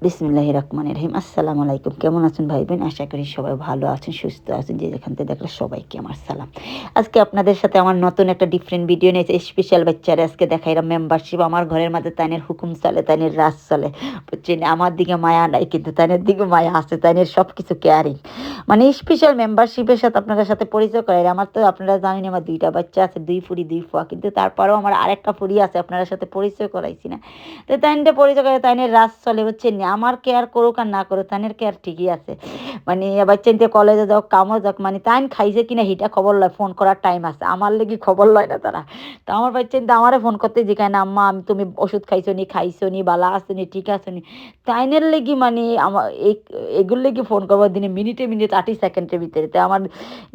বিসমিল্লাহির রহমানির রহিম। আসসালামু আলাইকুম। কেমন আছেন ভাই বোন? আশা করি সবাই ভালো আছেন, সুস্থ আছেন। যে যেখান থেকে দেখলে সবাইকে আমার সালাম। আজকে আপনাদের সাথে আমার নতুন একটা ডিফারেন্ট ভিডিও নিয়েছে। স্পেশাল বাচ্চারা আজকে দেখাইলাম মেম্বারশিপ। আমার ঘরের মাঝে তাইনের হুকুম চলে, তাইনের রাজ চলে, বুঝছেন? আমার দিকে মায়া নাই, কিন্তু তাইনের দিকে মায়া আছে। তাইনের সব কিছু কেয়ারিং, মানে স্পেশাল মেম্বারশিপের সাথে আপনাদের সাথে পরিচয় করাই। আমার তো আপনারা জানেন আমার দুইটা বাচ্চা আছে, দুই ফুরি দুই ফুয়া, কিন্তু তারপরেও আমার আরেকটা ফুরি আছে, আপনাদের সাথে পরিচয় করাইছি না। তো তাইনটা পরিচয় করে, তাইনের রাজ চলে, বুঝছেন? আমার কেয়ার করুক আর না করুক, তাইনের কেয়ার ঠিকই আছে। মানে এবার চিনতে কলেজে যাও, কামও যাক, মানে তাইন খাইছে কিনা হিটা খবর লয়, ফোন করার টাইম আছে। আমার লেগে খবর লয় না তারা। তো আমার বাচ্চা আমারে ফোন করতে জিজ্ঞাসা না, আম্মা আমি তুমি ওষুধ খাইছো নি, বালা আছে নি, ঠিক আছে নি। তাইনের লেগে মানে আমার এগুলো লেগে ফোন করবো দিনে মিনিটে মিনিট 30 সেকেন্ডের ভিতরে। তো আমার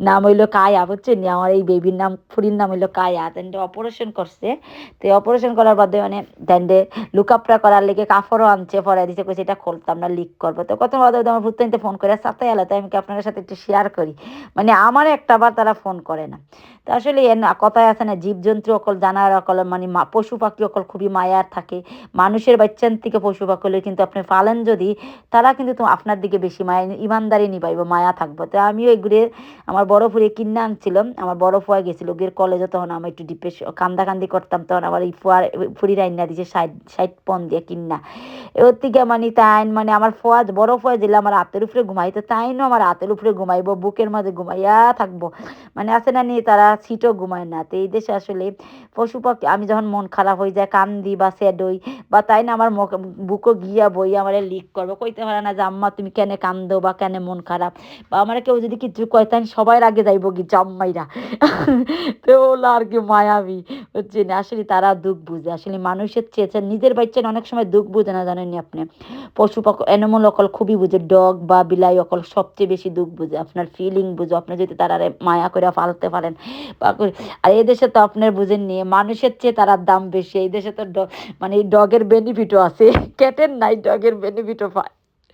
নাম হইলো কায়া, বুঝছেন? আমার এই বেবির নাম, ফুরির নাম হইলো কায়া। তাই অপারেশন করছে। তো অপারেশন করার বাদে মানে তাইন্ডে লুকআপটা করার লেগে কাপড়ও আনছে, পরে দিছে, কইছে এটা খুলতাম না, লিক করবো। তো কত বাদে আমার ভূতাইতে ফোন করে সাথে এলো, তাই আমি কি আপনার সাথে একটু শেয়ার করি। মানে আমার একটা বার তারা ফোন করে না। তো আসলে কথায় আছে না, জীবজন্তু অকল জানার অকল, মানে পশু পাখি অকল খুবই মায়ার থাকে। মানুষের বাচ্চান থেকে পশু পাখি হলে কিন্তু আপনি পালেন যদি, তারা কিন্তু তো আপনার দিকে বেশি মায়া, ইমানদারি নিবাইব, মায়া থাকবো। তো আমিও এগুলো আমার বড় ফুয়ে কিনে আনছিলাম। আমার বড় ফুয়া গেছিল গিয়ে কলেজে, তখন আমি একটু ডিপ্রেস কান্দাকান্দি করতাম, তখন আমার এই ফুরির আইনা দিছে 60 পন দিয়ে কিনা। ওর থেকে মানে তাইন মানে আমার ফোয়া, বড় ফোয়া দিলে আমার হাতের উপরে ঘুমাইতো, তাইনও আমার হাতের উপরে ঘুমাইবো, বুকের মাঝে ঘুমাইয়া থাকবো। মানে আছে না নিয়ে তারা সিটও ঘুমায় না। তো এই দেশে আসলে পশু পাখি, আমি যখন মন খারাপ হয়ে যায়, কান্দি বা স্যাডই বা তাই না, আমার বুকও গিয়া বই আমার লিক করবো, কইতে পারে না যে আম্মা তুমি কেন কান্দো বা কেন মন খারাপ। বা আমার কেউ যদি কিছু কয়, তাই সবার আগে যাইবো কি জাম্মাইরা। তো ওলা আর কি মায়াবী, বুঝছেন? আসলে তারা দুঃখ বুঝে। আসলে মানুষের চেয়েছে নিজের বাচ্চার অনেক সময় দুঃখ বুঝে না, জানেননি আপনি? পশু পাখি অ্যানিমাল অকল খুবই বুঝে, ডগ বা বিলাই অকল সবচেয়ে বেশি দুঃখ বুঝে, আপনার ফিলিং বুঝো। আপনি যদি তারা মায়া করে ফালতে পারেন বা আর এই দেশে তো আপনার বুঝেন নিয়ে মানুষের চেয়ে তারার দাম বেশি। এই দেশে তো মানে ডগের বেনিফিটও আছে, ক্যাটের নাই, ডগের বেনিফিটও পায়।